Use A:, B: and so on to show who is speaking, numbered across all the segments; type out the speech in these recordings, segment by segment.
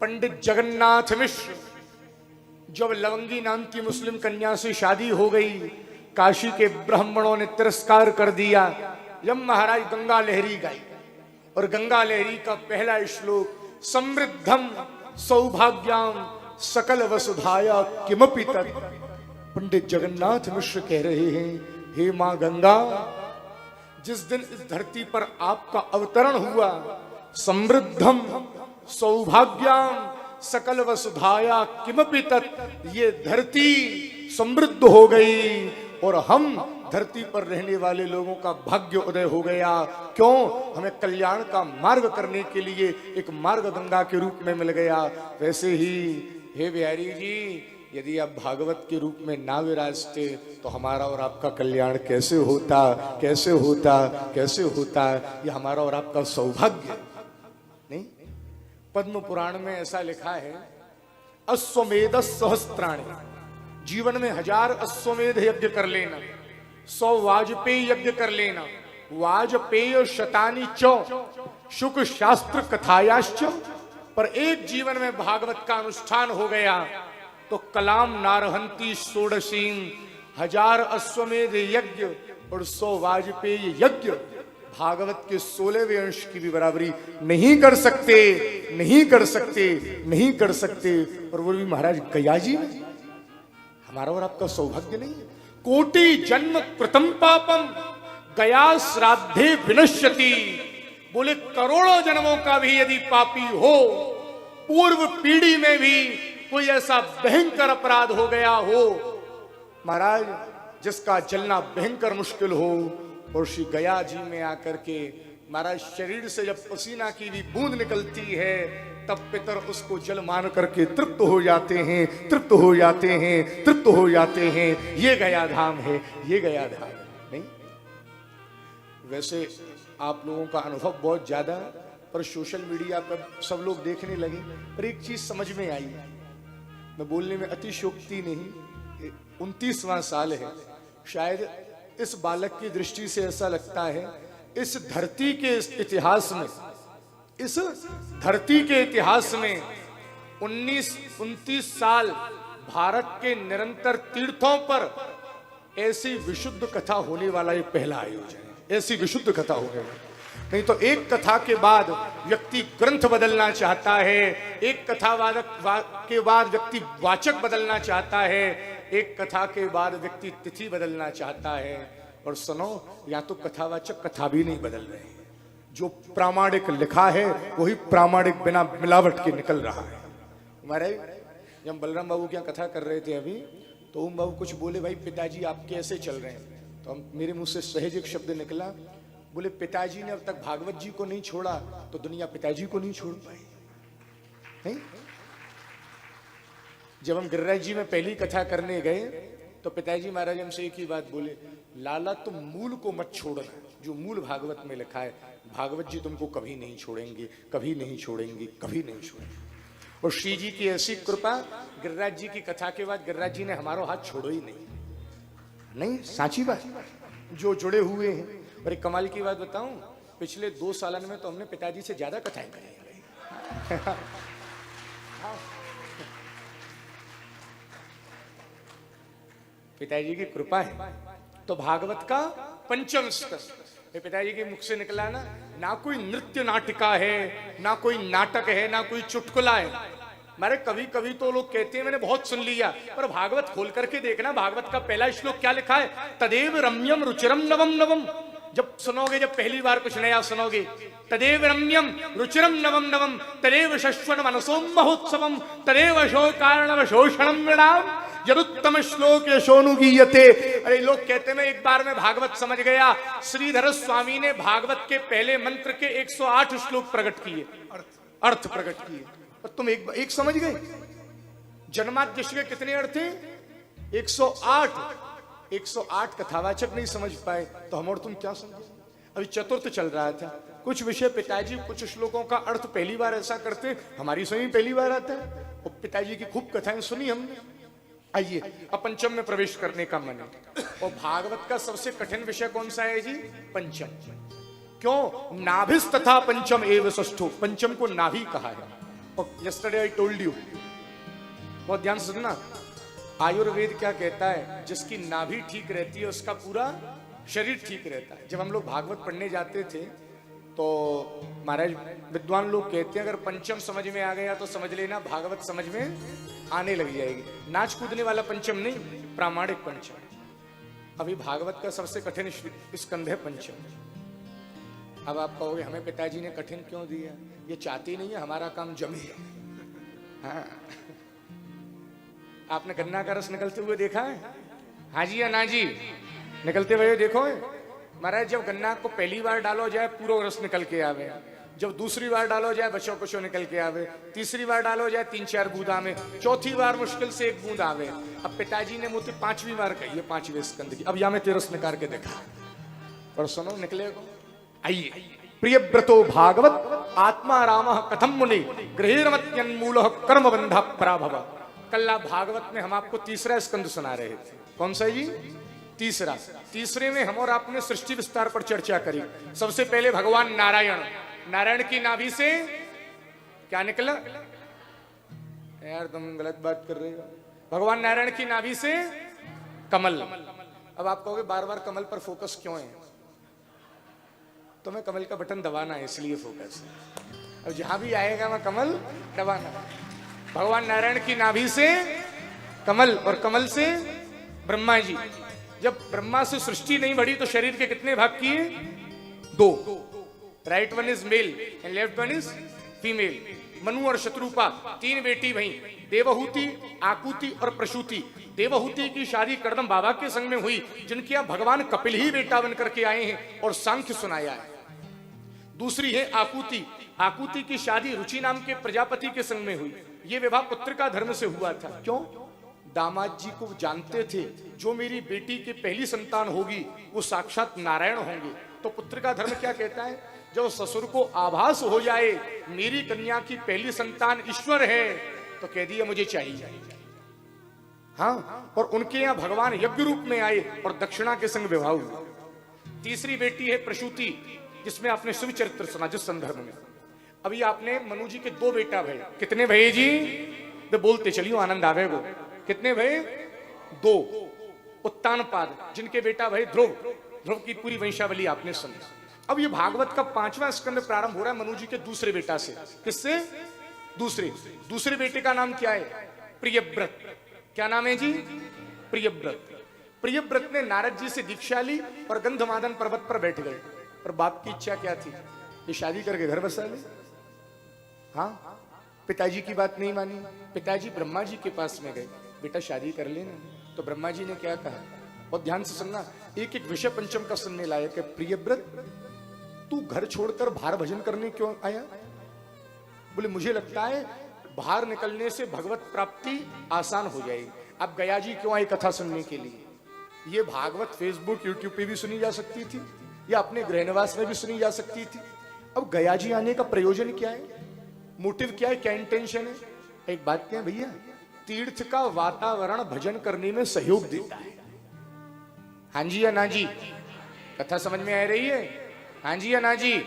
A: पंडित जगन्नाथ मिश्र, जब लवंगी नाम की मुस्लिम कन्या से शादी हो गई, काशी के ब्राह्मणों ने तिरस्कार कर दिया। जब महाराज गंगा लहरी गाई, और गंगा लहरी का पहला श्लोक समृद्धम सौभाग्याम सकल वसुधाया किमपि तत्, पंडित जगन्नाथ मिश्र कह रहे हैं, हे मां गंगा, जिस दिन इस धरती पर आपका अवतरण हुआ, समृद्धम सौभाग्याम सकल वसुधाया किमपि तत्, ये धरती समृद्ध हो गई और हम धरती पर रहने वाले लोगों का भाग्य उदय हो गया। क्यों? हमें कल्याण का मार्ग करने के लिए एक मार्ग गंगा के रूप में मिल गया। वैसे ही हे बिहारी जी, यदि आप भागवत के रूप में ना विराजते तो हमारा और आपका कल्याण कैसे होता, कैसे होता, कैसे होता? ये हमारा और आपका सौभाग्य नहीं। पद्म पुराण में ऐसा लिखा है, अश्वमेध सहस्त्राणि, जीवन में 1000 अश्वमेध यज्ञ कर लेना, 100 वाजपेय यज्ञ कर लेना, वाजपेय शतानि च शुक शास्त्र कथायाश्च, पर एक जीवन में भागवत का अनुष्ठान हो गया तो कलाम नारहंती षोडशीम, 1000 अश्वमेध यज्ञ और 100 वाजपेय यज्ञ भागवत के 16वें अंश की भी बराबरी नहीं कर सकते, नहीं कर सकते, नहीं कर सकते। और वो भी महाराज गया जी में। हमारा और आपका सौभाग्य नहीं है। कोटि जन्म कृतम पापम गया श्राद्धे विनश्यति, बोले करोड़ों जन्मों का भी यदि पापी हो, पूर्व पीढ़ी में भी कोई ऐसा भयंकर अपराध हो गया हो महाराज जिसका जलना भयंकर मुश्किल हो, और श्री गया जी में आकर के महाराज शरीर से जब पसीना की भी बूंद निकलती है तब पितर उसको जल मान करके तृप्त हो जाते हैं, तृप्त हो जाते हैं, तृप्त हो जाते हैं। ये गया धाम है, ये गया धाम है। नहीं, वैसे आप लोगों का अनुभव बहुत ज्यादा, पर सोशल मीडिया पर सब लोग देखने लगे। पर एक चीज समझ में आई, मैं बोलने में अतिशयोक्ति नहीं, 29वां साल है, शायद इस बालक की दृष्टि से ऐसा लगता है इस धरती के इतिहास में, इस धरती के इतिहास में 29 साल भारत के निरंतर तीर्थों पर ऐसी विशुद्ध कथा होने वाला ये पहला आयोजन है। ऐसी विशुद्ध कथा हो गई, नहीं तो एक कथा के बाद व्यक्ति ग्रंथ बदलना चाहता है, एक कथा के बाद व्यक्ति वाचक बदलना चाहता है, एक कथा के बाद व्यक्ति तिथि बदलना चाहता है। और सुनो, या तो कथावाचक कथा भी नहीं बदल रहे हैं, जो प्रामाणिक लिखा है वही प्रामाणिक बिना मिलावट के निकल रहा है। हमारे जब बलराम बाबू क्या कथा कर रहे थे अभी, तो ओम बाबू कुछ बोले, भाई पिताजी आपके ऐसे चल रहे हैं, तो मेरे मुंह से सहज एक शब्द निकला, बोले पिताजी ने अब तक भागवत जी को नहीं छोड़ा तो दुनिया पिताजी को नहीं छोड़ पाई। नहीं? जब हम गिरिराज जी में पहली कथा करने गए तो पिताजी महाराज हमसे एक ही बात बोले, लाला तुम मूल को मत छोड़ना, जो मूल भागवत में लिखा है, भागवत जी तुमको कभी नहीं छोड़ेंगे, कभी नहीं छोड़ेंगे, कभी नहीं छोड़ेंगे। और श्री जी की ऐसी कृपा, गिरिराज जी की कथा के बाद गिरिराज जी ने हमारा हाथ छोड़ो ही नहीं। नहीं, साची बात, जो जुड़े हुए हैं। और एक कमाल की बात बताऊं, पिछले 2 सालन में तो हमने पिताजी से ज्यादा कथाएं करी हैं। पिताजी की कृपा है। तो भागवत का 5वां स्तर पिताजी के मुख से निकला ना, ना कोई नृत्य नाटिका है, ना कोई नाटक है, ना कोई चुटकुला है। मारे कभी कभी तो लोग कहते हैं, मैंने बहुत सुन लिया, पर भागवत खोल करके देखना, भागवत का पहला श्लोक क्या लिखा है, तदेव रम्यम रुचिरम नवम नवम। जब सुनोगे, जब पहली बार कुछ नया सुनोगे, तदेव रम्यम रुचिरम नवम नवम, तदेव शश्वन मनसोम महोत्सवम, तदेव शोकार्णव शोषणम विणाम यदुत्तम श्लोक यशोनुगीयते। अरे लोग कहते, मैं एक बार में भागवत समझ गया। श्रीधर स्वामी ने भागवत के पहले मंत्र के 108 श्लोक प्रकट किए, अर्थ प्रकट किए, और तुम एक समझ गए। जन्माद्यश के कितने अर्थ हैं? 108। 108 कथावाचक नहीं समझ पाए तो हम और तुम क्या समझे। अभी चतुर्थ चल रहा था, कुछ विषय पिताजी कुछ श्लोकों का अर्थ पहली बार ऐसा करते, हमारी सुनी पहली बार आता है, और पिताजी की खूब कथाएं सुनी हमने। आइए अब पंचम में प्रवेश करने का मन है। और भागवत का सबसे कठिन विषय कौन सा है जी? पंचम। क्यों? नाभिस तथा पंचम एव षष्ठो, पंचम को नाभि कहा है यस्टरडे आई टोल्ड यू, बहुत ध्यान से सुनना, आयुर्वेद क्या कहता है, जिसकी नाभि ठीक रहती है उसका पूरा शरीर ठीक रहता है। जब हम लोग भागवत पढ़ने जाते थे तो महाराज विद्वान लोग कहते हैं अगर पंचम समझ में आ गया तो समझ लेना भागवत समझ में आने लग जाएगी। नाच कूदने वाला पंचम नहीं, प्रामाणिक पंचम। अभी भागवत का सबसे कठिन स्कंध है पंचम। अब आप कहोगे हमें पिताजी ने कठिन क्यों दिया, ये चाहती नहीं है हमारा काम जमे। हाँ, आपने गन्ना का रस निकलते हुए देखा है? हाँ जी या ना जी? निकलते हुए देखो महाराज, जब गन्ना को पहली बार डालो जाए पूरा रस निकल के आवे, जब दूसरी बार डालो जाए बच्चों कुछ निकल के आवे, तीसरी बार डालो जाए 3-4 बूंदा में, चौथी बार मुश्किल से 1 बूंद आवे। अब पिताजी ने मुझे 5वीं बार कही है 5वें स्कंद की, अब या मैं रस निकाल के देखा और सुनो निकलेगा। आइए, प्रिय व्रतो भागवत आत्मा राम कथम मुनि गृहिर्मत्यन्मूल कर्म बंधा पराभव। कल भागवत में हम आपको तीसरा स्कंद सुना रहे थे। कौन सा जी? तीसरा। तीसरे में हम और आपने सृष्टि विस्तार पर चर्चा करी। सबसे पहले भगवान नारायण, नारायण की नाभि से क्या निकला? यार तुम गलत बात कर रहे हो। भगवान नारायण की नाभि से कमल। अब आप कहोगे बार बार कमल पर फोकस क्यों है? तुम्हें कमल का बटन दबाना है इसलिए फोकस है। अब जहां भी आएगा वहां कमल दबाना। भगवान नारायण की नाभि से कमल और कमल से ब्रह्मा जी। जब ब्रह्मा से सृष्टि नहीं बढ़ी तो शरीर के कितने भाग किए? 2। Right one is male and left one is female. Manu और शत्रुपा 3 बेटी वहीं, देवहूति, आकुति और प्रसूति। देवहूति की शादी करदम बाबा के संग में हुई, जिनके यहाँ भगवान कपिल ही बेटा बनकर के आए हैं और सांख्य सुनाया है। दूसरी है आकुति। आकुति की शादी रुचि नाम के प्रजापति के संग में हुई। ये विवाह पुत्र का धर्म से हुआ था। क्यों? दामाद जी को जानते थे जो मेरी बेटी की पहली संतान होगी वो साक्षात नारायण होंगे। तो पुत्र का धर्म क्या कहता है? जब ससुर को आभास हो जाए मेरी कन्या की पहली संतान ईश्वर है तो कह दिया मुझे चाहिए। हाँ, और उनके यहाँ भगवान यज्ञ रूप में आए और दक्षिणा के संग विवाह हुआ। तीसरी बेटी है प्रसूति, जिसमें आपने शिव चरित्र सुना जिस संदर्भ में। अभी आपने मनु जी के 2 बेटा भय। कितने भय जी? तो बोलते चलियो आनंद आवे वो। कितने भय? 2। उत्तानपाद, जिनके बेटा भय ध्रुव। ध्रुव की पूरी वंशावली आपने सुनी। अब ये भागवत का 5वां स्कंद प्रारंभ हो रहा है मनु जी के दूसरे बेटा से। किससे? दूसरे बेटे का नाम क्या है? प्रियव्रत। क्या नाम है जी? प्रियव्रत। प्रियव्रत ने नारद जी से दीक्षा ली और गंधमादन पर्वत पर बैठ गए। और बाप की इच्छा क्या थी? ये शादी करके घर बसा ले। हाँ, पिताजी की बात नहीं मानी। पिताजी ब्रह्मा जी के पास में गए, बेटा शादी कर लेना। तो ब्रह्मा जी ने क्या कहा? और ध्यान से सुनना, एक एक विषय पंचम का सुनने लायक है। प्रियव्रत, तू घर छोड़कर बाहर भजन करने क्यों आया? बोले मुझे लगता है बाहर निकलने से भगवत प्राप्ति आसान हो जाएगी। अब गया जी क्यों आए कथा सुनने के लिए? ये भागवत फेसबुक यूट्यूब पे भी सुनी जा सकती थी या अपने गृहनिवास में भी सुनी जा सकती थी। अब गया जी आने का प्रयोजन क्या है? मोटिव क्या है? क्या इंटेंशन है? एक बात क्या है भैया, तीर्थ का वातावरण भजन करने में सहयोग देता है। हाँ जी या ना जी? कथा समझ में आ रही है? हाँ जी या ना जी?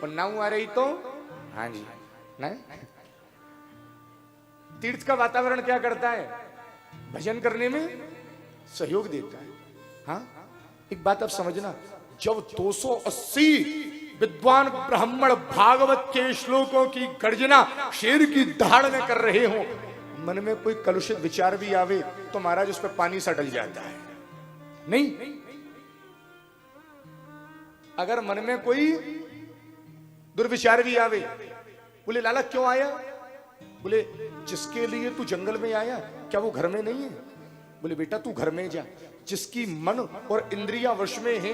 A: और ना आ रही तो हाँ जी ना। तीर्थ का वातावरण क्या करता है? भजन करने में सहयोग देता है। हाँ, एक बात आप समझना, जब 280 विद्वान ब्राह्मण भागवत के श्लोकों की गर्जना शेर की दहाड़ में कर रहे हो, मन में कोई कलुषित विचार भी आवे तो महाराज उस पर पानी सा डल जाता है। नहीं, अगर मन में कोई दुर्विचार भी आवे, बोले लाला क्यों आया? बोले जिसके लिए तू जंगल में आया क्या वो घर में नहीं है? बोले बेटा तू घर में जा। जिसकी मन और इंद्रिया वश में है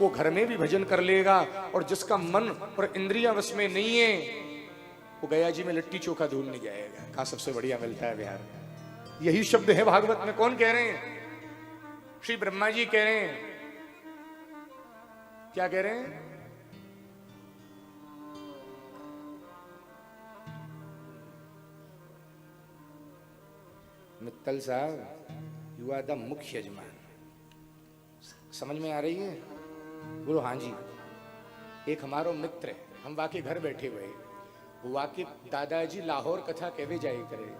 A: वो घर में भी भजन कर लेगा, और जिसका मन और इंद्रिया वश में नहीं है वो गया जी में लिट्टी चोखा ढूंढने जाएगा। कहां सबसे बढ़िया मिलता है बिहार में। यही शब्द है भागवत में। कौन कह रहे हैं? श्री ब्रह्मा जी कह रहे हैं। क्या कह रहे हैं? मित्तल साहब, यू आर द मुख्य यजमान। समझ में आ रही है? बोलो हाँ जी। एक हमारो मित्र है, हम वाकई घर बैठे हुए हुआ कि दादाजी लाहौर कथा कहवे जाए करे,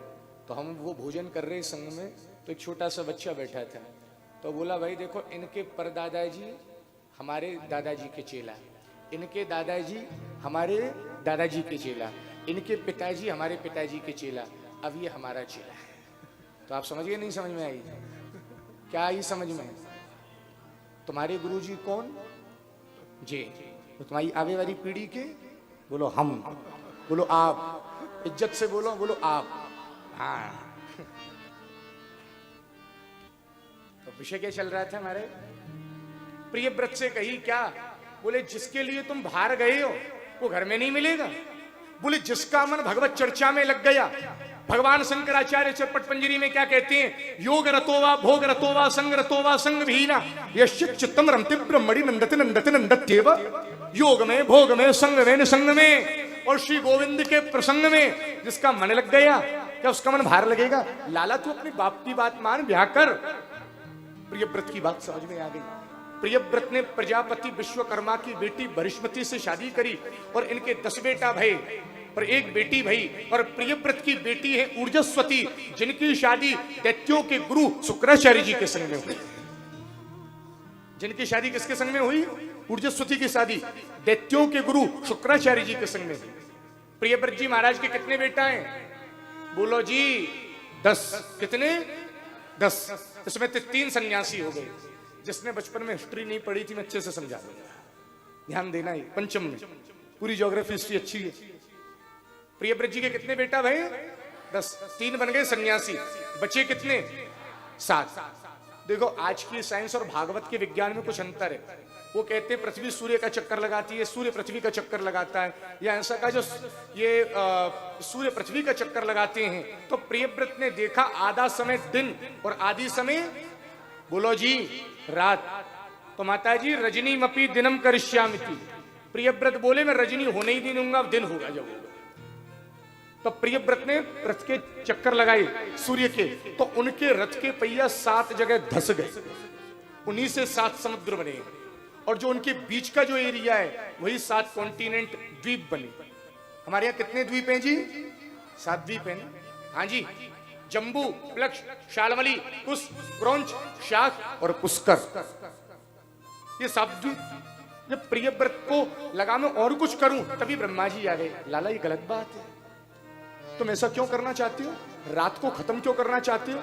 A: तो हम वो भोजन कर रहे संग में, तो एक छोटा सा बच्चा बैठा था, तो बोला भाई देखो इनके परदादाजी हमारे दादाजी के चेला, इनके दादाजी हमारे दादाजी के चेला, इनके पिताजी हमारे पिताजी के चेला, अब ये हमारा चेला है। तो आप समझ गए? नहीं समझ में आई? क्या आई समझ में? तुम्हारे गुरुजी कौन? जी। तो तुम्हारी आगे वाली पीढ़ी के? बोलो हम, बोलो आप, इज्जत से बोलो, बोलो आप। हाँ। तो विषय क्या चल रहा था हमारे? प्रियव्रत से कही क्या? बोले जिसके लिए तुम बाहर गए हो वो घर में नहीं मिलेगा। बोले जिसका मन भगवत चर्चा में लग गया, भगवान शंकराचार्य चरपट पंजरी में क्या कहते हैं? योग रतोवा भोग रतोवा संग रतोवा संग भीना यश्चित चित्तम रमते ब्रह्मणि नंदते नंदते नंदत्येव। योग में भोग में संग में निसंग में और श्री गोविंद के प्रसंग में जिसका मन लग गया, क्या उसका मन बाहर लगेगा? लाला तू अपने बाप की बात मान, ब्याह कर। प्रियव्रत की बात समझ में आ गई। प्रियव्रत ने प्रजापति विश्वकर्मा की बेटी बृहस्पति से शादी करी और इनके 10 बेटा भई और एक बेटी भई। और प्रियव्रत की बेटी है ऊर्जस्वती, जिनकी शादी दैत्यों के गुरु शुक्राचार्य जी के संग में हुई। जिनकी शादी किसके संग में हुई? ऊर्जस्वती की शादी दैत्यों के गुरु शुक्राचार्य जी के संग में हुई। प्रियव्रत जी महाराज के कितने बेटा हैं? बोलो जी 10। कितने? 10। इसमें 3 सन्यासी हो गए। जिसने बचपन में हिस्ट्री नहीं पढ़ी थी मैं अच्छे से समझा दूंगा, ध्यान देना ही। पंचम में पूरी ज्योग्राफी हिस्ट्री अच्छी है। प्रियव्रत जी के कितने बेटा भाई? 10। 3 बन गए सन्यासी, बचे कितने? 7। देखो आज की साइंस और भागवत के विज्ञान में कुछ अंतर है। वो कहते हैं पृथ्वी सूर्य का चक्कर लगाती है, सूर्य पृथ्वी का चक्कर लगाता है, या ऐसा का जो ये सूर्य पृथ्वी का चक्कर लगाते हैं। तो प्रियव्रत ने देखा आधा समय दिन और आधी समय, बोलो जी, रात। तो माता जी रजनी मपी दिनम करिष्यामिति, प्रियव्रत बोले मैं रजनी होने ही नहीं दूंगा, दिन होगा जब होगा। तो प्रियव्रत ने रथ के चक्कर लगाए सूर्य के, तो उनके रथ के पहिया 7 जगह धस गए, उन्हीं से 7 समुद्र बने। और जो उनके बीच का जो एरिया है वही 7 कॉन्टिनेंट द्वीप बने। हमारे यहाँ कितने द्वीप हैं जी? 7 द्वीप हैं। हाँ जी, जम्बू, प्लक्ष, शालमली, कुश, क्रौंच, शाक और पुष्कर, ये 7 द्वीप। जब प्रियव्रत को लगा मैं और कुछ करूं, तभी ब्रह्मा जी आ गए। लाला ये गलत बात है, तुम ऐसा क्यों करना चाहते हो? रात को खत्म क्यों करना चाहते हो?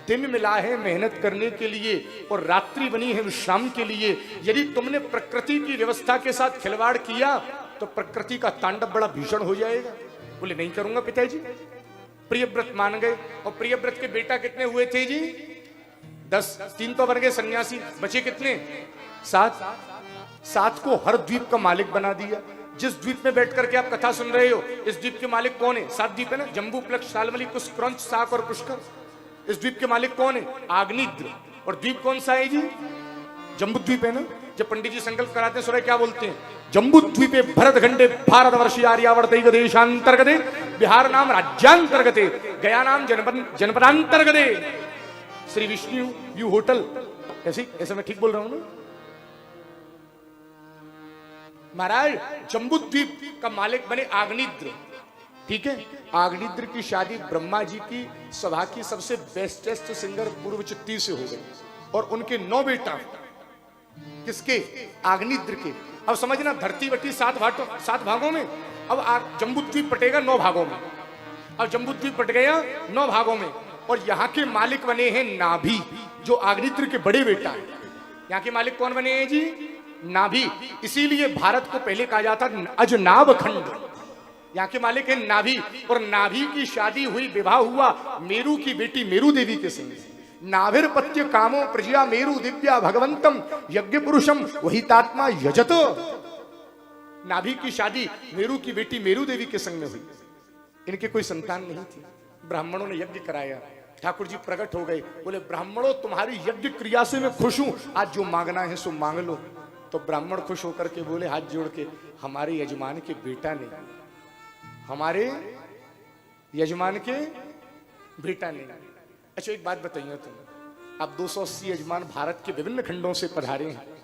A: दिन मिला है मेहनत करने के लिए और रात्रि बनी है विश्राम के लिए। यदि तुमने प्रकृति की व्यवस्था के साथ खिलवाड़ किया तो प्रकृति का तांडव बड़ा भीषण हो जाएगा। बोले नहीं करूंगा पिताजी। प्रियव्रत मान गए। और प्रियव्रत के बेटा कितने हुए थे जी? 10। 3 तो बन गए सन्यासी, बचे कितने? 7। 7 को हर द्वीप का मालिक बना दिया। जिस द्वीप में बैठ करके आप कथा सुन रहे हो, इस द्वीप के मालिक कौन है? 7 द्वीप है ना, जम्बू, प्लक्ष, शालमली, कुश, क्रौंच, शाक और पुष्कर। इस द्वीप के मालिक कौन है? आग्निद्र। और द्वीप कौन सा है जी? जम्बू द्वीप है ना। जब पंडित जी संकल्प कराते हैं सुरे क्या बोलते हैं? जम्बू द्वीपे भरत खंडे भारतवर्षी आर्यावर्त देशांतर्गते बिहार नाम राज्यांतर्गते गया नाम जनपदांतर्गते श्री विष्णु व्यू होटल। ऐसे मैं ठीक बोल रहा हूं ना महाराज? जम्बू द्वीप का मालिक बने आग्निद्र। ठीक है, आग्निद्र की शादी ब्रह्मा जी की सभा की सबसे बेस्टेस्ट सिंगर पूर्व चित्ती से हो गई और उनके 9 बेटा। किसके? आग्निद्र के। अब समझना, धरती बटी 7 भागों में। अब जम्बू द्वीप बटेगा 9 भागों में। अब जम्बू द्वीप बट गया 9 भागों में और यहाँ के मालिक बने हैं नाभि, जो आग्निद्र के बड़े बेटा है। यहाँ के मालिक कौन बने हैं जी? नाभि। इसीलिए भारत को पहले कहा जाता अजनाभ खंड। यहाँ के मालिक है नाभि। और नाभि की शादी हुई, विवाह हुआ मेरू की बेटी मेरू देवी के संग। नाभिर पत्य कामो प्रजया मेरू दिव्या भगवंतम यज्ञ पुरुषम वही तात्मा यजत। नाभि की शादी मेरू की बेटी मेरू देवी के संग में हुई। इनके कोई संतान नहीं थी। ब्राह्मणों ने यज्ञ कराया, ठाकुर जी प्रकट हो गए। बोले ब्राह्मणों तुम्हारी यज्ञ क्रिया से मैं खुश हूं, आज जो मांगना है सो मांग लो। तो ब्राह्मण खुश होकर के बोले हाथ जोड़ के, हमारे यजमान के बेटा नहीं, हमारे यजमान के बेटा नहीं। अच्छा एक बात बताइए तुम, अब 280 यजमान भारत के विभिन्न खंडों से पधारे हैं।